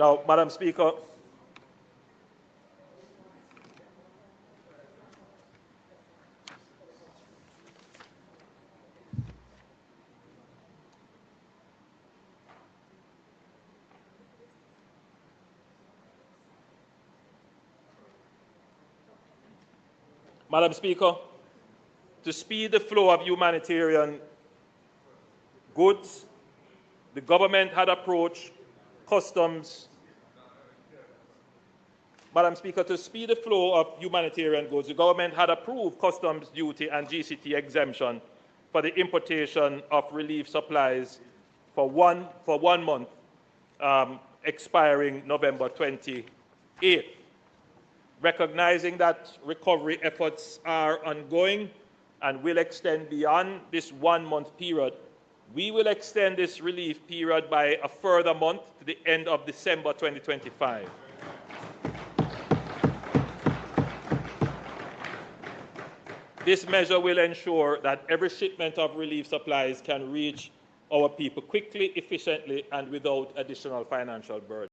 Now, Madam Speaker, Madam Speaker, to speed the flow of humanitarian goods, the government had approached customs. Madam Speaker, to speed the flow of humanitarian goods, the government had approved customs duty and GCT exemption for the importation of relief supplies for one month, expiring November 28th. Recognizing that recovery efforts are ongoing and will extend beyond this 1 month period, we will extend this relief period by a further month to the end of December 2025. This measure will ensure that every shipment of relief supplies can reach our people quickly, efficiently, and without additional financial burden.